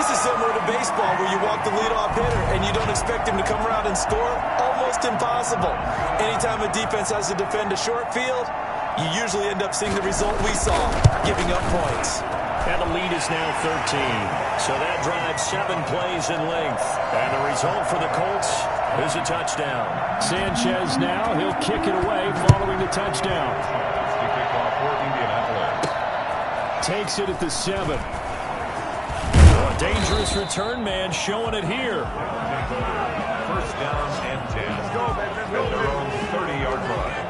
This is similar to baseball where you walk the leadoff hitter and you don't expect him to come around and score. Almost impossible. Anytime a defense has to defend a short field, you usually end up seeing the result we saw, giving up points. And the lead is now 13. So that drives 7 plays in length. And the result for the Colts is a touchdown. Sanchez now, he'll kick it away following the touchdown. Takes it at the 7. A dangerous return man showing it here. First down and 10. At their own 30-yard line.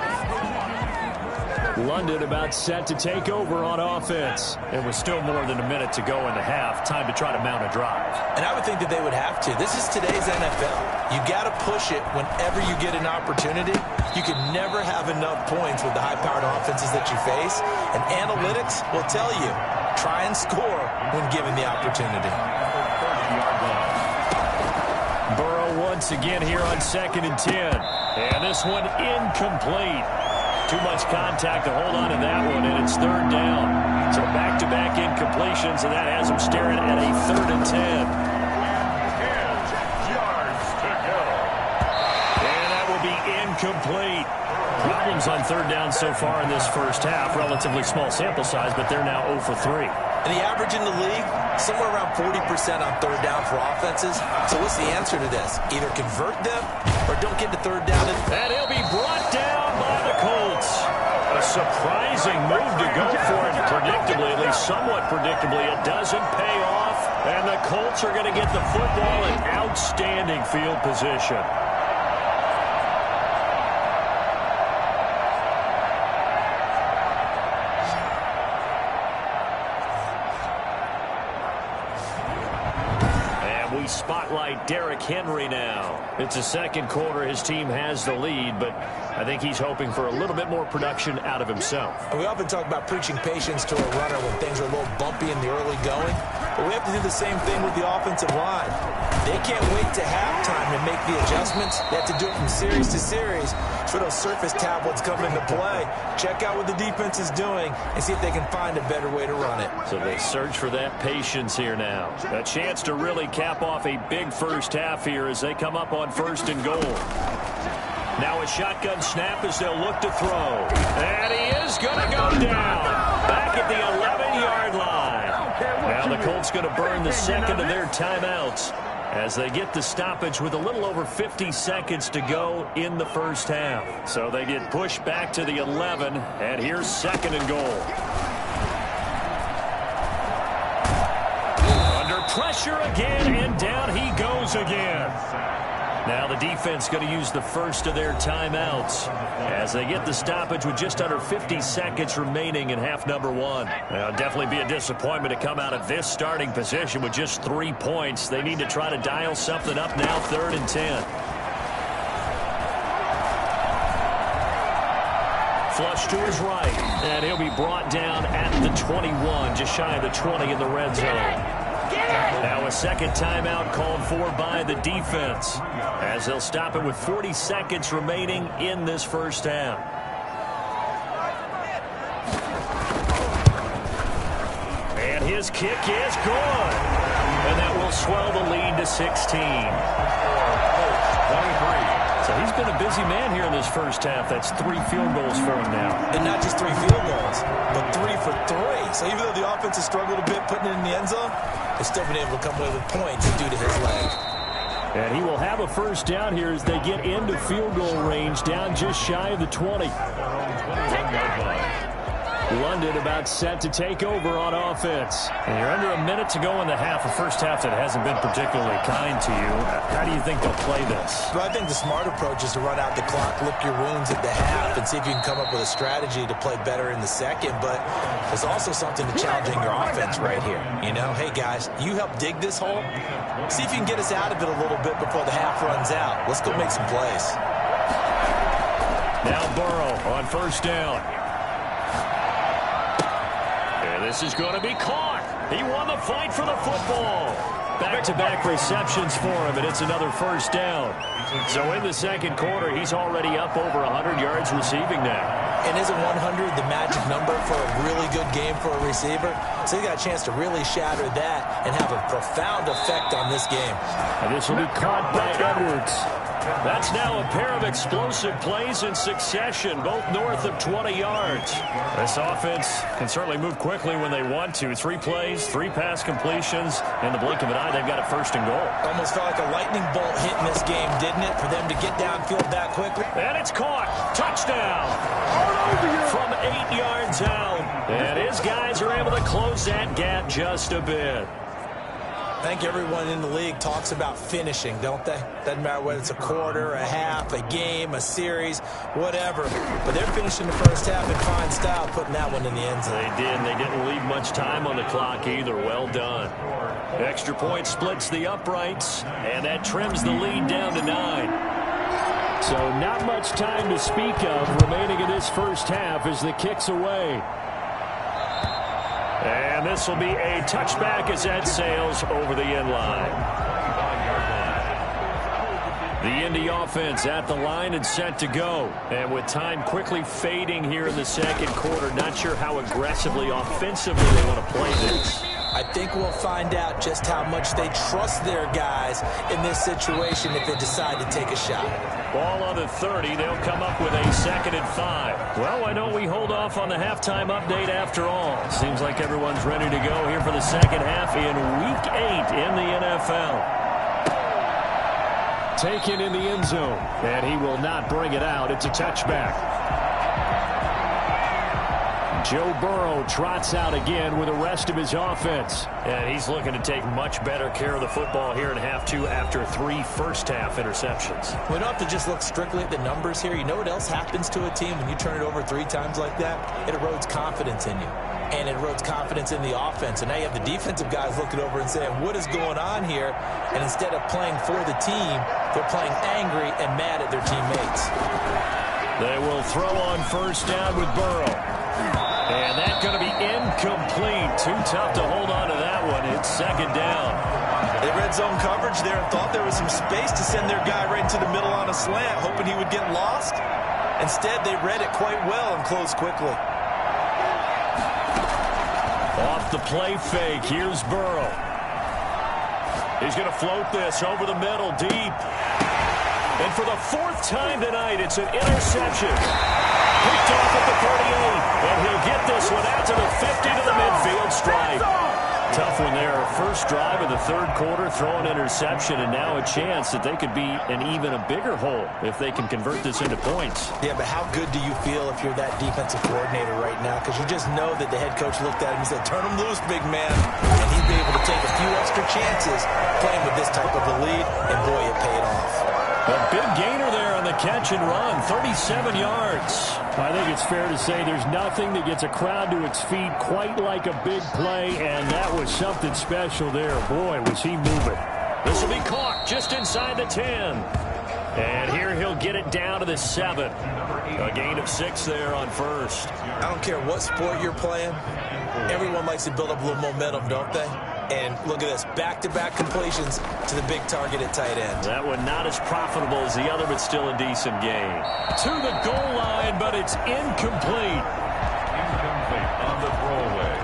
London about set to take over on offense. And with still more than a minute to go in the half, time to try to mount a drive. And I would think that they would have to. This is today's NFL. You got to push it whenever you get an opportunity. You can never have enough points with the high-powered offenses that you face. And analytics will tell you, try and score when given the opportunity. Burrow once again here on 2nd and 10. And this one incomplete. Too much contact to hold on to that one, and it's 3rd down. So back-to-back incompletions, and that has them staring at a 3rd and 10. 10 yards to go. And that will be incomplete. Problems on 3rd down so far in this first half. Relatively small sample size, but they're now 0 for 3. And the average in the league, somewhere around 40% on 3rd down for offenses. So what's the answer to this? Either convert them or don't get to 3rd down. And he'll be brought down by the Colts. A surprising move to go for it. Predictably, at least somewhat predictably, it doesn't pay off. And the Colts are going to get the football in outstanding field position. Spotlight Derrick Henry now. It's the 2nd quarter. His team has the lead, but I think he's hoping for a little bit more production out of himself. We often talk about preaching patience to a runner when things are a little bumpy in the early going, but we have to do the same thing with the offensive line. They can't wait to halftime to make the adjustments. They have to do it from series to series. So those surface tablets come into play. Check out what the defense is doing and see if they can find a better way to run it. So they search for that patience here now. A chance to really cap off a big first half here as they come up on 1st and goal. Now a shotgun snap as they'll look to throw. And he is going to go down. Back at the 11-yard line. Now the Colts going to burn the 2nd of their timeouts as they get the stoppage with a little over 50 seconds to go in the first half. So they get pushed back to the 11, and here's 2nd and goal. Under pressure again, and down he goes again. Now the defense going to use the first of their timeouts as they get the stoppage with just under 50 seconds remaining in half number 1. Now, definitely be a disappointment to come out of this starting position with just 3 points. They need to try to dial something up now, 3rd and 10. Flush to his right, and he'll be brought down at the 21, just shy of the 20 in the red zone. Now a 2nd timeout called for by the defense as they'll stop it with 40 seconds remaining in this first half. And his kick is good. And that will swell the lead to 16. So he's been a busy man here in this first half. That's 3 field goals for him now. And not just 3 field goals, but 3 for 3. So even though the offense has struggled a bit putting it in the end zone, they've still been able to come away with points due to his leg. And he will have a first down here as they get into field goal range, down just shy of the 20. London about set to take over on offense. And you're under a minute to go in the half, a first half that hasn't been particularly kind to you. How do you think they'll play this? Well, I think the smart approach is to run out the clock, lick your wounds at the half, and see if you can come up with a strategy to play better in the second. But there's also something to challenging your offense right here. You know, hey, guys, you help dig this hole. See if you can get us out of it a little bit before the half runs out. Let's go make some plays. Now Burrow on first down. This is going to be caught. He won the fight for the football. Back-to-back receptions for him, and it's another first down. So in the second quarter, he's already up over 100 yards receiving now. And isn't 100 the magic number for a really good game for a receiver? So he got a chance to really shatter that and have a profound effect on this game. And this will be caught by Edwards. That's now a pair of explosive plays in succession, both north of 20 yards. This offense can certainly move quickly when they want to. 3 plays, 3 pass completions. In the blink of an eye, they've got a first and goal. Almost felt like a lightning bolt hitting this game, didn't it, for them to get downfield that quickly? And it's caught. Touchdown. From 8 yards out. And his guys are able to close that gap just a bit. I think everyone in the league talks about finishing, don't they? Doesn't matter whether it's a quarter, a half, a game, a series, whatever. But they're finishing the first half in fine style, putting that one in the end zone. They did, and they didn't leave much time on the clock either. Well done. Extra point splits the uprights, and that trims the lead down to 9. So not much time to speak of remaining in this first half as the kick's away. And this will be a touchback as that sails over the end line. The Indy offense at the line and set to go. And with time quickly fading here in the second quarter, not sure how aggressively, offensively they want to play this. I think we'll find out just how much they trust their guys in this situation if they decide to take a shot. Ball on the 30. They'll come up with a 2nd and 5. Well, why don't we hold off on the halftime update after all? Seems like everyone's ready to go here for the second half in Week 8 in the NFL. Taken in the end zone, and he will not bring it out. It's a touchback. Joe Burrow trots out again with the rest of his offense. And he's looking to take much better care of the football here in half 2 after 3 first-half interceptions. We don't have to just look strictly at the numbers here. You know what else happens to a team when you turn it over 3 times like that? It erodes confidence in you. And it erodes confidence in the offense. And now you have the defensive guys looking over and saying, what is going on here? And instead of playing for the team, they're playing angry and mad at their teammates. They will throw on first down with Burrow. And that's going to be incomplete. Too tough to hold on to that one. It's 2nd down. They read zone coverage there and thought there was some space to send their guy right into the middle on a slant, hoping he would get lost. Instead, they read it quite well and closed quickly. Off the play fake, here's Burrow. He's going to float this over the middle, deep. And for the 4th time tonight, it's an interception. Picked off at the 38, and he'll get this one out to the 50 to the midfield stripe. Tough one there. First drive of the 3rd quarter, throw an interception, and now a chance that they could be in even a bigger hole if they can convert this into points. Yeah, but how good do you feel if you're that defensive coordinator right now? Because you just know that the head coach looked at him and said, turn him loose, big man. And he'd be able to take a few extra chances playing with this type of a lead, and boy, it paid off. A big gainer there on the catch and run, 37 yards. I think it's fair to say there's nothing that gets a crowd to its feet quite like a big play, and that was something special there. Boy, was he moving. This will be caught just inside the 10. And here he'll get it down to the 7. A gain of 6 there on first. I don't care what sport you're playing. Everyone likes to build up a little momentum, don't they? And look at this, back-to-back completions to the big target at tight end. That one not as profitable as the other, but still a decent gain. To the goal line, but it's incomplete. Incomplete on the throwaway.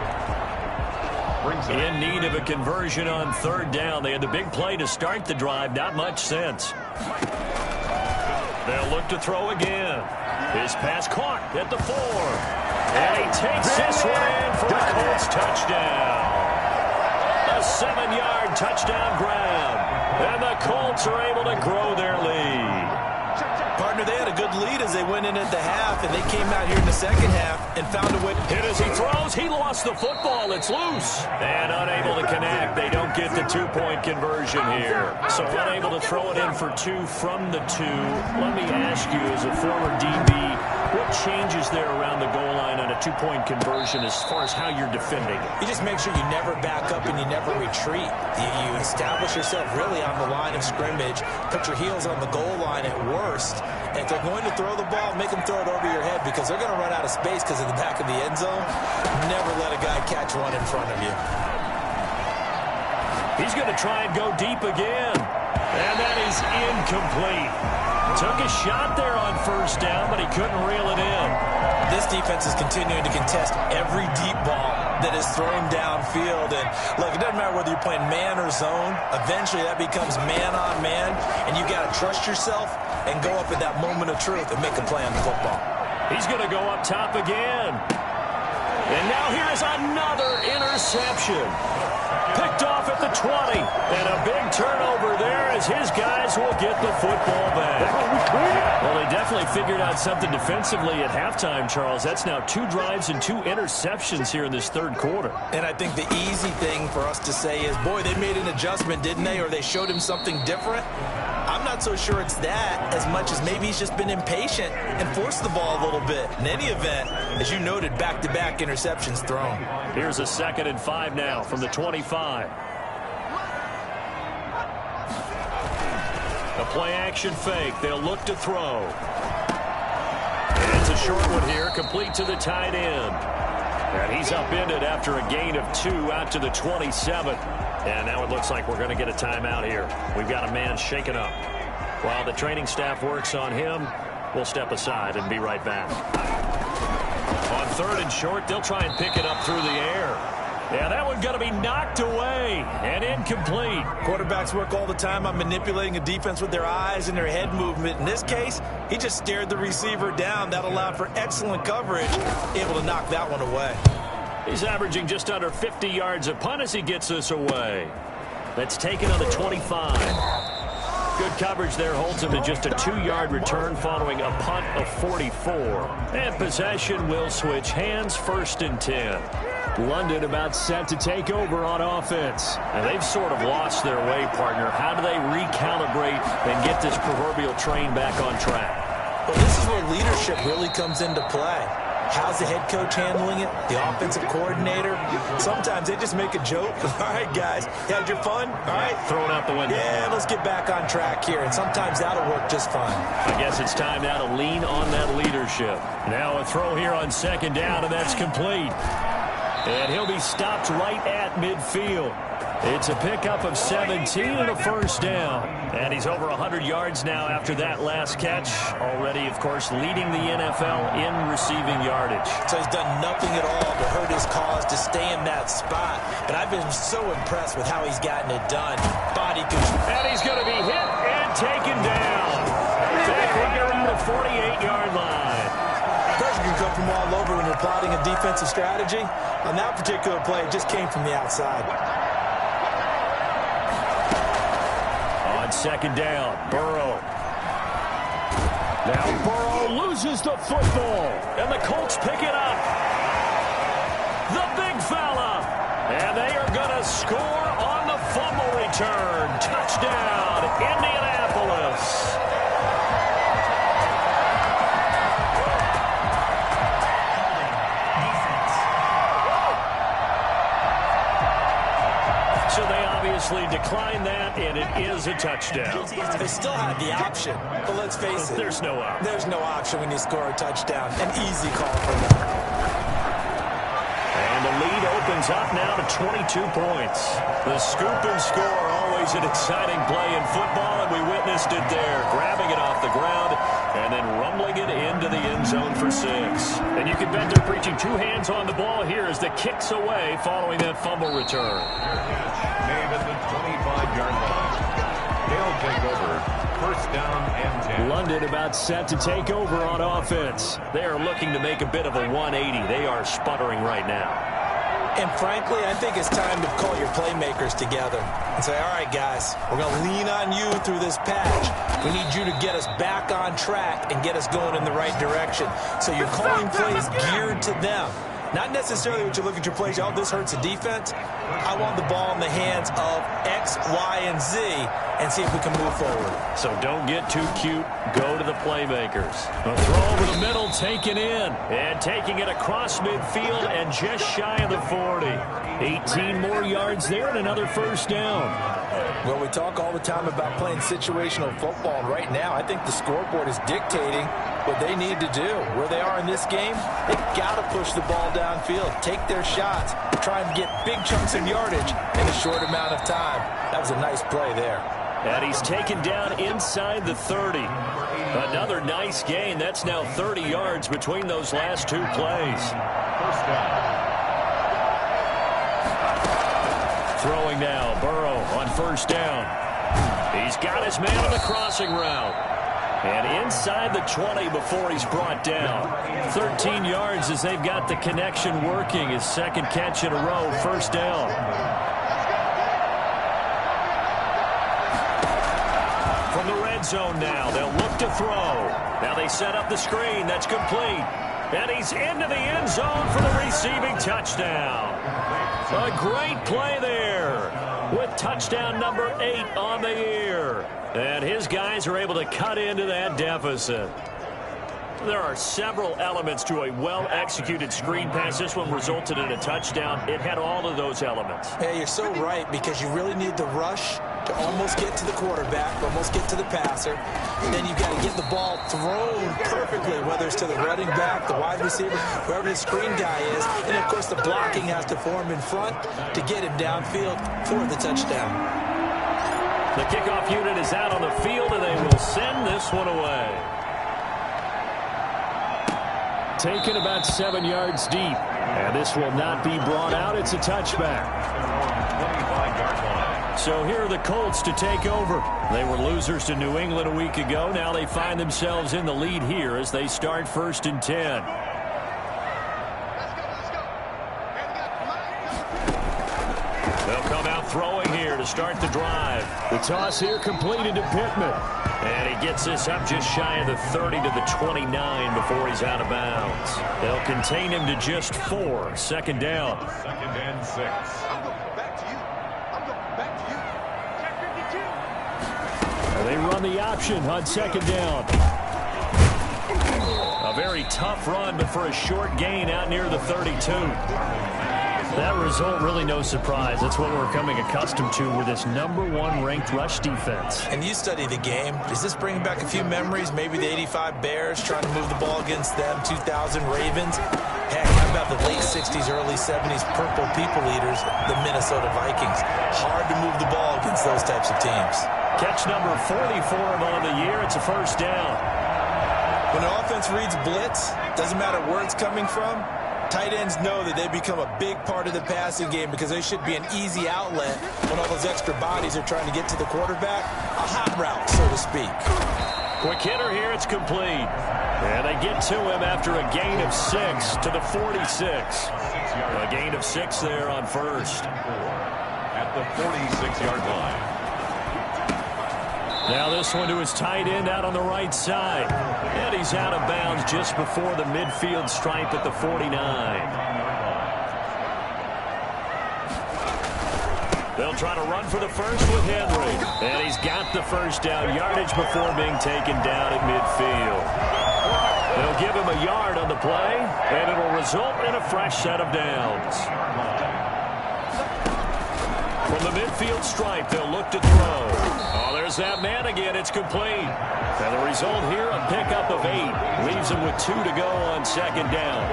In need of a conversion on 3rd down. They had the big play to start the drive, not much sense. They'll look to throw again. His pass caught at the 4. And he takes this one in for a Colts touchdown. A 7-yard touchdown grab. And the Colts are able to grow their lead. Partner, they had a good lead as they went in at the half, and they came out here in the second half and found a way. Hit as he throws. He lost the football. It's loose. And unable to connect. They don't get the 2-point conversion here. So unable to throw it in for 2 from the 2. Let me ask you, as a former DB, what changes there around the goal line on a 2-point conversion as far as how you're defending it? You just make sure you never back up and you never retreat. You establish yourself really on the line of scrimmage, put your heels on the goal line at worst, and if they're going to throw the ball, make them throw it over your head because they're going to run out of space because of the back of the end zone. Never let a guy catch one in front of you. He's going to try and go deep again. And that is incomplete. Took a shot there on first down, but he couldn't reel it in. This defense is continuing to contest every deep ball that is thrown downfield. And look, it doesn't matter whether you're playing man or zone. Eventually that becomes man on man, and you got to trust yourself and go up at that moment of truth and make a play on the football. He's going to go up top again. And now here is another interception. Picked off at the 20. And a big turnover there as his guys will get the football back. Well, they definitely figured out something defensively at halftime, Charles. That's now 2 drives and 2 interceptions here in this third quarter. And I think the easy thing for us to say is, boy, they made an adjustment, didn't they? Or they showed him something different. I'm not so sure it's that as much as maybe he's just been impatient and forced the ball a little bit. In any event, as you noted, back-to-back interceptions thrown. Here's a 2nd and 5 now from the 25. A play-action fake. They'll look to throw. And it's a short one here, complete to the tight end. And he's upended after a gain of 2 out to the 27. And now it looks like we're going to get a timeout here. We've got a man shaken up. While the training staff works on him, we'll step aside and be right back. On 3rd and short, they'll try and pick it up through the air. Yeah, that one's going to be knocked away and incomplete. Quarterbacks work all the time on manipulating a defense with their eyes and their head movement. In this case, he just stared the receiver down. That allowed for excellent coverage, able to knock that one away. He's averaging just under 50 yards a punt as he gets this away. That's taken on the 25. Good coverage there holds him to just a 2-yard return following a punt of 44. And possession will switch hands, 1st and 10. London about set to take over on offense. And they've sort of lost their way, partner. How do they recalibrate and get this proverbial train back on track? Well, this is where leadership really comes into play. How's the head coach handling it? The offensive coordinator? Sometimes they just make a joke. All right, guys, you had your fun? All right. Throw it out the window. Yeah, let's get back on track here. And sometimes that'll work just fine. I guess it's time now to lean on that leadership. Now a throw here on 2nd down, and that's complete. And he'll be stopped right at midfield. It's a pickup of 17 and a 1st down. And he's over 100 yards now after that last catch. Already, of course, leading the NFL in receiving yardage. So he's done nothing at all to hurt his cause to stay in that spot. But I've been so impressed with how he's gotten it done. Body control. And he's going to be hit and taken down. Back right around the 48-yard line. Pressure can come from all over when you're plotting a defensive strategy. On that particular play, it just came from the outside. On 2nd down, Burrow. Now Burrow loses the football. And the Colts pick it up. The big fella. And they are going to score on the fumble return. Touchdown, Indianapolis. So they obviously declined that, and it is a touchdown. They still had the option, but let's face it. There's no option. There's no option when you score a touchdown. An easy call for them. And the lead opens up now to 22 points. The scoop and score, always an exciting play in football, and we witnessed it there. Grabbing it off the ground and then rumbling it into the end zone for 6. And you can bet they're preaching 2 hands on the ball here as the kick's away following that fumble return. Made at the 25-yard line. They'll take over. 1st down and 10. London about set to take over on offense. They are looking to make a bit of a 180. They are sputtering right now. And frankly, I think it's time to call your playmakers together and say, all right, guys, we're going to lean on you through this patch. We need you to get us back on track and get us going in the right direction. So you're calling plays geared to them. Not necessarily when you look at your plays, oh, this hurts the defense. I want the ball in the hands of X, Y, and Z and see if we can move forward. So don't get too cute. Go to the playmakers. A throw over the middle, taken in. And taking it across midfield and just shy of the 40. 18 more yards there and another 1st down. Well, we talk all the time about playing situational football, and right now I think the scoreboard is dictating what they need to do. Where they are in this game, they've got to push the ball downfield, take their shots, try and get big chunks of yardage in a short amount of time. That was a nice play there. And he's taken down inside the 30. Another nice gain. That's now 30 yards between those last two plays. First down. Throwing now, Burrow on first down. He's got his man on the crossing route. And inside the 20 before he's brought down. 13 yards as they've got the connection working. His second catch in a row, first down. From the red zone now, they'll look to throw. Now they set up the screen. That's complete. And he's into the end zone for the receiving touchdown. A great play there with touchdown number 8 on the year. And his guys are able to cut into that deficit. There are several elements to a well-executed screen pass. This one resulted in a touchdown. It had all of those elements. Hey, you're so right, because you really need the rush to almost get to the quarterback, almost get to the passer. And then you've got to get the ball thrown perfectly, whether it's to the running back, the wide receiver, whoever the screen guy is. And, of course, the blocking has to form in front to get him downfield for the touchdown. The kickoff unit is out on the field, and they will send this one away. Taken about 7 yards deep. And this will not be brought out. It's a touchback. 25-yard line. So here are the Colts to take over. They were losers to New England a week ago. Now they find themselves in the lead here as they start 1st and 10. They'll come out throwing here to start the drive. The toss here completed to Pittman. And he gets this up just shy of the 30 to the 29 before he's out of bounds. They'll contain him to just 4. Second down. 2nd and 6. They run the option on 2nd down. A very tough run, but for a short gain out near the 32. That result, really no surprise. That's what we're becoming accustomed to with this #1 ranked rush defense. And you study the game. Does this bring back a few memories? Maybe the 85 Bears trying to move the ball against them, 2000 Ravens. Heck, how about the late 60s, early 70s Purple People Eaters, the Minnesota Vikings? Hard to move the ball against those types of teams. Catch number 44 on the year. It's a first down. When an offense reads blitz, doesn't matter where it's coming from, tight ends know that they become a big part of the passing game because they should be an easy outlet when all those extra bodies are trying to get to the quarterback. A hot route, so to speak. Quick hitter here. It's complete. And they get to him after a gain of 6 to the 46. A gain of 6 there on first. At the 46-yard line. Now this one to his tight end out on the right side. And he's out of bounds just before the midfield stripe at the 49. They'll try to run for the first with Henry. And he's got the first down yardage before being taken down at midfield. They'll give him a yard on the play, and it'll result in a fresh set of downs. From the midfield stripe, they'll look to throw. Oh, there's that man again. It's complete. And the result here, a pickup of 8. Leaves him with 2 to go on second down.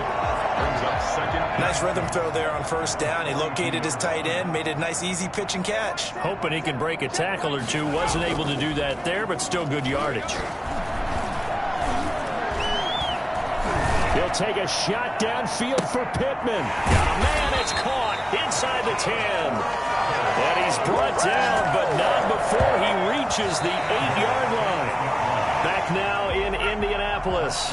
Brings up second. Nice rhythm throw there on first down. He located his tight end, made it a nice easy pitch and catch. Hoping he can break a tackle or two. Wasn't able to do that there, but still good yardage. He'll take a shot downfield for Pittman. Oh, man, it's caught inside the 10. And he's brought down, but not before he reaches the 8-yard line. Back now in Indianapolis.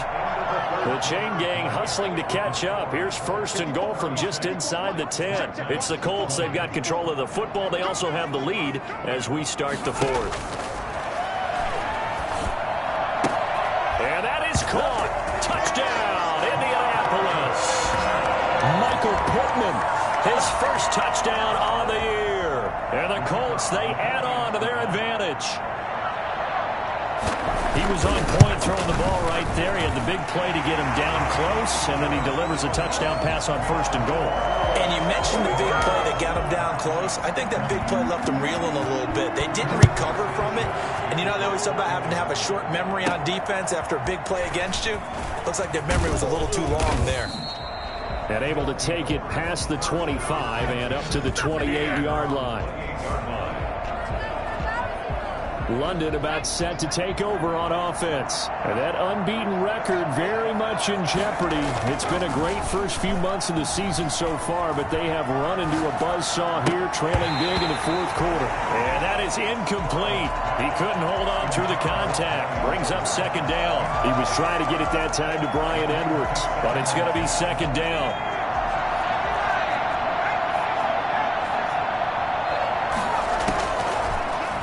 The chain gang hustling to catch up. Here's 1st and goal from just inside the 10. It's the Colts. They've got control of the football. They also have the lead as we start the 4th. And that is caught. Touchdown, Indianapolis. Michael Pittman. His first touchdown on the year. And the Colts, they add on to their advantage. He was on point throwing the ball right there. He had the big play to get him down close, and then he delivers a touchdown pass on 1st and goal. And you mentioned the big play that got him down close. I think that big play left him reeling a little bit. They didn't recover from it. And you know, they always talk about having to have a short memory on defense after a big play against you. Looks like their memory was a little too long there. And able to take it past the 25 and up to the 28-yard line. London about set to take over on offense. And that unbeaten record very much in jeopardy. It's been a great first few months of the season so far, but they have run into a buzzsaw here, trailing big in the fourth quarter. And that is incomplete. He couldn't hold on through the contact. Brings up second down. He was trying to get it that time to Brian Edwards. But it's going to be second down.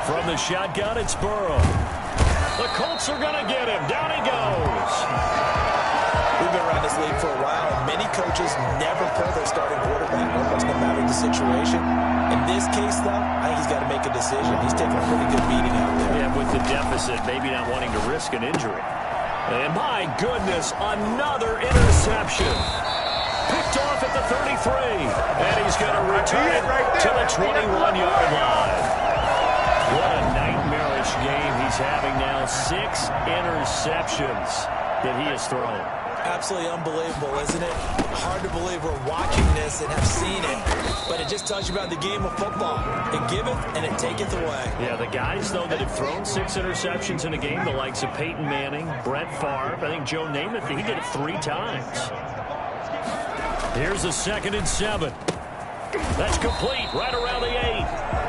From the shotgun, it's Burrow. The Colts are going to get him. Down he goes. We've been around this league for a while, and many coaches never pull their starting quarterback, almost no matter the situation. In this case, though, I think he's got to make a decision. He's taking a pretty good beating out there. Yeah, with the deficit, maybe not wanting to risk an injury. And my goodness, another interception. Picked off at the 33. And he's going to return it to the 21-yard line. What a nightmarish game he's having now. 6 interceptions that he has thrown. Absolutely unbelievable, isn't it? Hard to believe we're watching this and have seen it, but it just tells you about the game of football. It giveth and it taketh away. Yeah, the guys, though, that have thrown 6 interceptions in a game, the likes of Peyton Manning, Brett Favre, I think Joe Namath, he did it 3 times. Here's a 2nd and 7. That's complete right around the 8.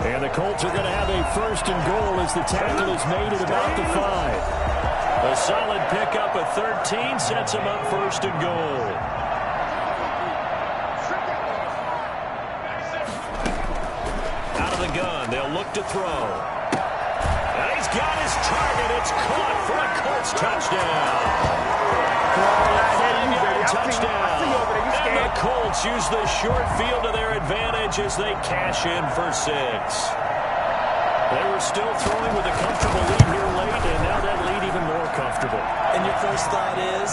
And the Colts are going to have a 1st and goal as the tackle is made at about the 5. A solid pickup of 13 sets him up 1st and goal. Out of the gun, they'll look to throw. And he's got his target. It's caught for a Colts touchdown. 5-yard touchdown. And the Colts use the short field to their advantage as they cash in for 6. They were still throwing with a comfortable lead here late, and now that lead even more comfortable. And your first thought is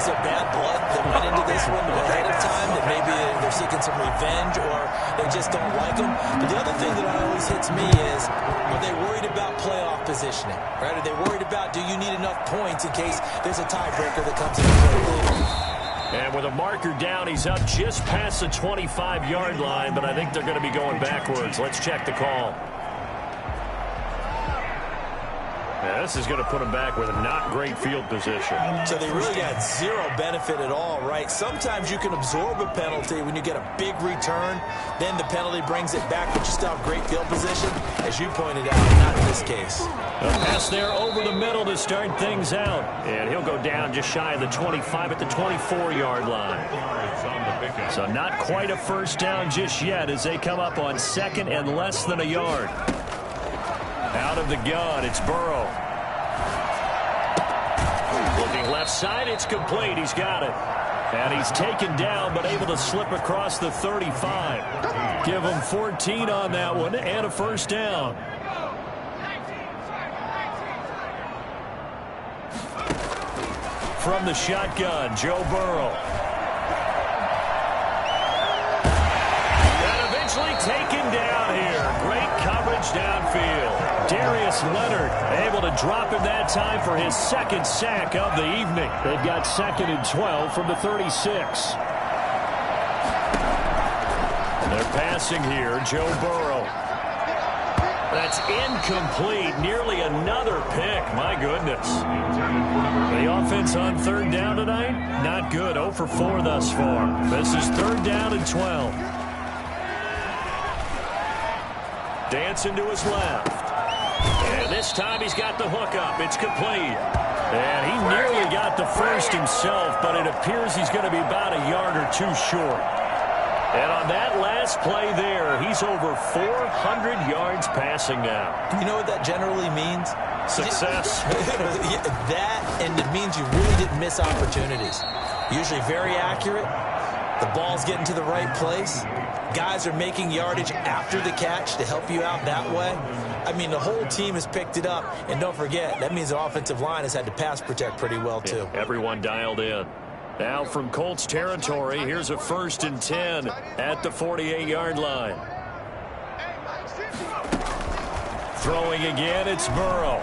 there bad blood that went into this one ahead of time, that maybe they're seeking some revenge or they just don't like them? But the other thing that always hits me is, are they worried about playoff positioning? Right? Are they worried about, do you need enough points in case there's a tiebreaker that comes into play later? And with a marker down, he's up just past the 25-yard line, but I think they're going to be going backwards. Let's check the call. Yeah, this is going to put them back with a not great field position. So they really got zero benefit at all, right? Sometimes you can absorb a penalty when you get a big return. Then the penalty brings it back, but you still have great field position. As you pointed out, not in this case. A pass there over the middle to start things out. And he'll go down just shy of the 25 at the 24-yard line. So not quite a 1st down just yet as they come up on 2nd and less than a yard. Out of the gun, it's Burrow. Looking left side, it's complete. He's got it. And he's taken down, but able to slip across the 35. Give him 14 on that one and a 1st down. From the shotgun, Joe Burrow. And eventually taken down here. Great coverage downfield. Darius Leonard able to drop him that time for his 2nd sack of the evening. They've got 2nd and 12 from the 36. They're passing here, Joe Burrow. That's incomplete. Nearly another pick. My goodness. The offense on 3rd down tonight, not good. 0 for 4 thus far. This is 3rd down and 12. Dancing to his left. And this time he's got the hook up. It's complete. And he nearly got the 1st himself, but it appears he's going to be about a yard or 2 short. And on that last play there, he's over 400 yards passing now. You know what that generally means? Success. That, and it means you really didn't miss opportunities. Usually very accurate. The ball's getting to the right place. Guys are making yardage after the catch to help you out that way. I mean, the whole team has picked it up. And don't forget, that means the offensive line has had to pass protect pretty well, too. Yeah, everyone dialed in. Now from Colts territory, here's a 1st and 10 at the 48-yard line. Throwing again, it's Burrow.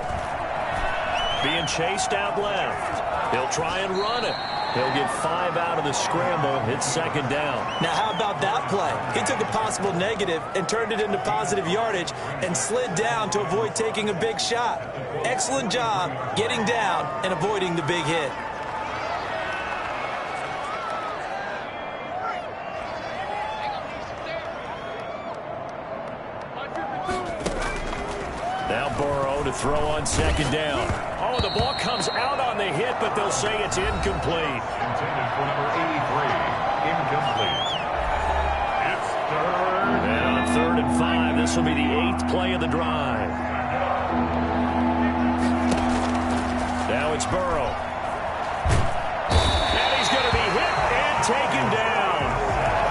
Being chased out left. He'll try and run it. He'll get 5 out of the scramble. It's second down. Now, how about that play? He took a possible negative and turned it into positive yardage and slid down to avoid taking a big shot. Excellent job getting down and avoiding the big hit. Now Burrow to throw on second down. Oh, the ball comes out on the hit, but they'll say it's incomplete. Intended for number 83, incomplete. It's third. And on 3rd and 5, this will be the 8th play of the drive. Now it's Burrow. And he's going to be hit and taken down.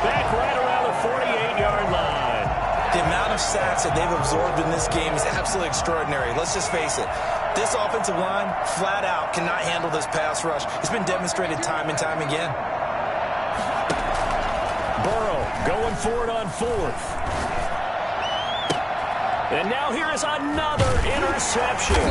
Back right around the 48-yard line. The amount of sacks that they've absorbed in this game is absolutely extraordinary. Let's just face it. This offensive line, flat out, cannot handle this pass rush. It's been demonstrated time and time again. Burrow going for it on 4th. And now here is another interception.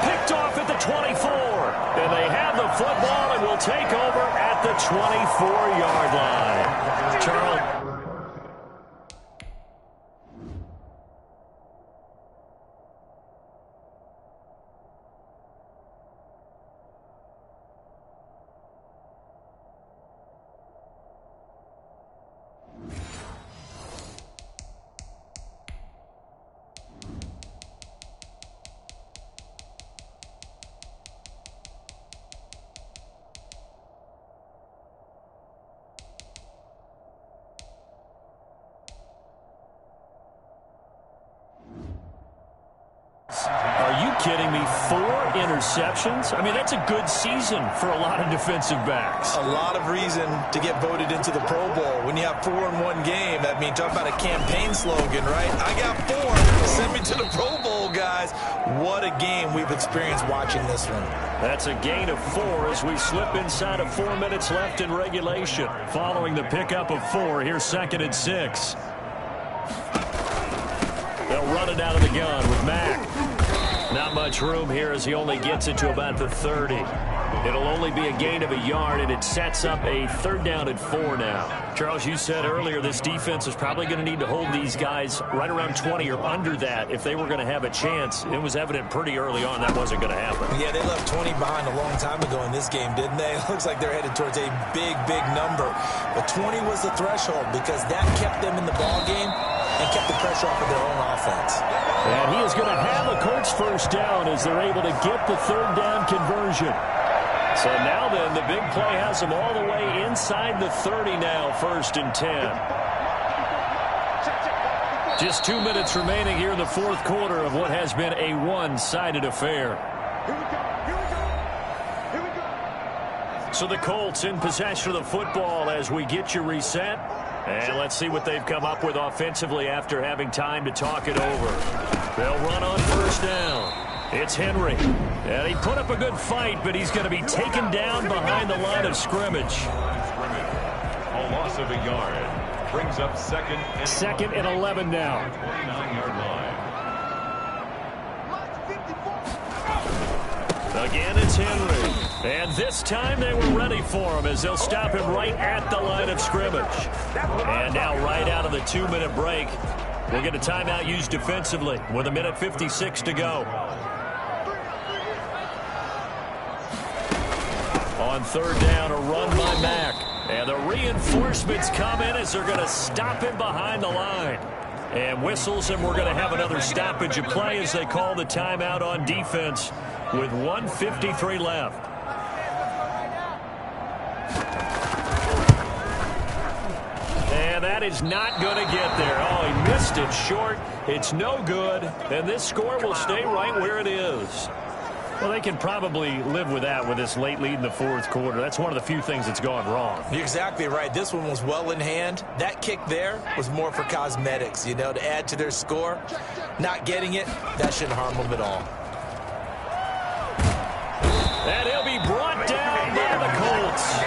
Picked off at the 24. And they have the football and will take over at the 24-yard line. Charles. Are you kidding me? 4 interceptions? I mean, that's a good season for a lot of defensive backs. A lot of reason to get voted into the Pro Bowl. When you have 4 in one game, that means talk about a campaign slogan, right? I got 4. Send me to the Pro Bowl, guys. What a game we've experienced watching this one. That's a gain of 4 as we slip inside of 4 minutes left in regulation. Following the pickup of 4, here's 2nd and 6. They'll run it out of the gun with Mack. Not much room here as he only gets it to about the 30. It'll only be a gain of a yard, and it sets up a 3rd down and 4 now. Charles, you said earlier this defense is probably going to need to hold these guys right around 20 or under that if they were going to have a chance. It was evident pretty early on that wasn't going to happen. Yeah, they left 20 behind a long time ago in this game, didn't they? It looks like they're headed towards a big, big number. But 20 was the threshold because that kept them in the ball game and kept the pressure off of their own offense. And he is going to have a Colts first down as they're able to get the 3rd down conversion. So now then, the big play has them all the way inside the 30 now, 1st and 10. Just 2 minutes remaining here in the 4th quarter of what has been a one-sided affair. So the Colts in possession of the football as we get you reset. And let's see what they've come up with offensively after having time to talk it over. They'll run on 1st down. It's Henry. And he put up a good fight, but he's going to be taken down behind the line of scrimmage. A loss of a yard. Brings up 2nd and 11 now. 29-yard line. Again, it's Henry. And this time they were ready for him as they'll stop him right at the line of scrimmage. And now right out of the 2-minute break, we'll get a timeout used defensively with 1:56 to go. On 3rd down, a run by Mack. And the reinforcements come in as they're going to stop him behind the line. And whistles, and we're going to have another stoppage of play as they call the timeout on defense with 1:53 left. And that is not going to get there. Oh, he missed it short. It's no good. And this score will stay right where it is. Well, they can probably live with that with this late lead in the 4th quarter. That's one of the few things that's gone wrong. You're exactly right. This one was well in hand. That kick there was more for cosmetics, you know, to add to their score. Not getting it, that shouldn't harm them at all. And he'll be brought down by the Colts.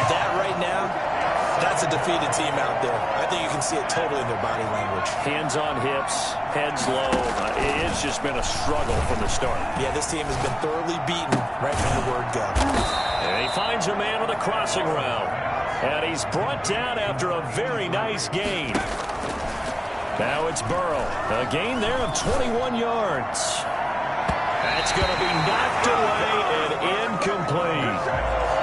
That right now, that's a defeated team out there. I think you can see it totally in their body language. Hands on hips, heads low. It's just been a struggle from the start. Yeah, this team has been thoroughly beaten right from the word go. And he finds a man with a crossing route. And he's brought down after a very nice gain. Now it's Burrow. A gain there of 21 yards. That's going to be knocked away and incomplete.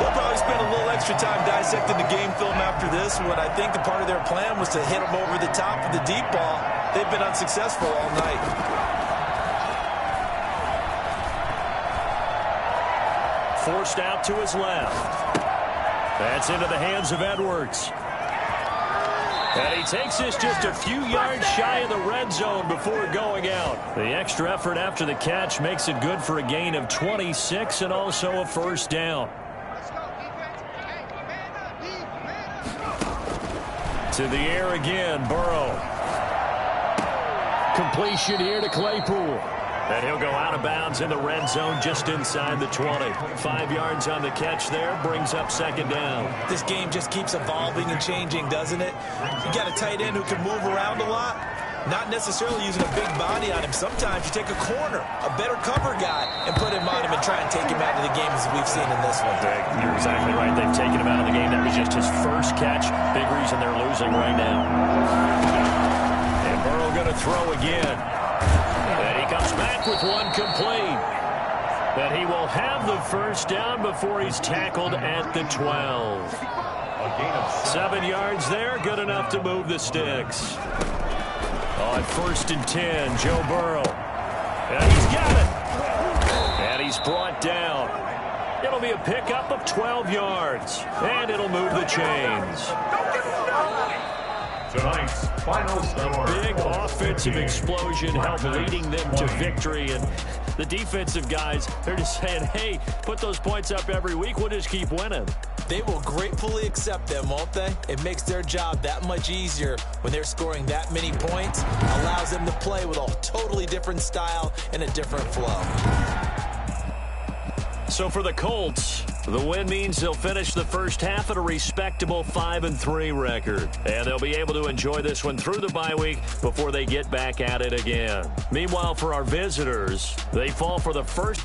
They'll probably spend a little extra time dissecting the game film after this one. I think the part of their plan was to hit them over the top of the deep ball. They've been unsuccessful all night. Forced out to his left. That's into the hands of Edwards. And he takes this just a few yards shy of the red zone before going out. The extra effort after the catch makes it good for a gain of 26 and also a first down. To the air again, Burrow. Completion here to Claypool. And he'll go out of bounds in the red zone just inside the 20. 5 yards on the catch there, brings up second down. This game just keeps evolving and changing, doesn't it? You got a tight end who can move around a lot, not necessarily using a big body on him. Sometimes you take a corner, a better cover guy, and put him on him and try and take him out of the game as we've seen in this one. You're exactly right. They've taken him out of the game. That was just his first catch. Big reason they're losing right now. And Burrow going to throw again. And he comes back with one complete. But he will have the first down before he's tackled at the 12. 7 yards there, good enough to move the sticks. On 1st and 10, Joe Burrow. And he's got it. And he's brought down. It'll be a pickup of 12 yards. And it'll move the chains. Tonight's final score. Big offensive explosion helped leading them to victory. And the defensive guys, they're just saying, hey, put those points up every week. We'll just keep winning. They will gratefully accept them, won't they? It makes their job that much easier when they're scoring that many points. Allows them to play with a totally different style and a different flow. So for the Colts, the win means they'll finish the first half at a respectable 5-3 record. And they'll be able to enjoy this one through the bye week before they get back at it again. Meanwhile, for our visitors, they fall for the first...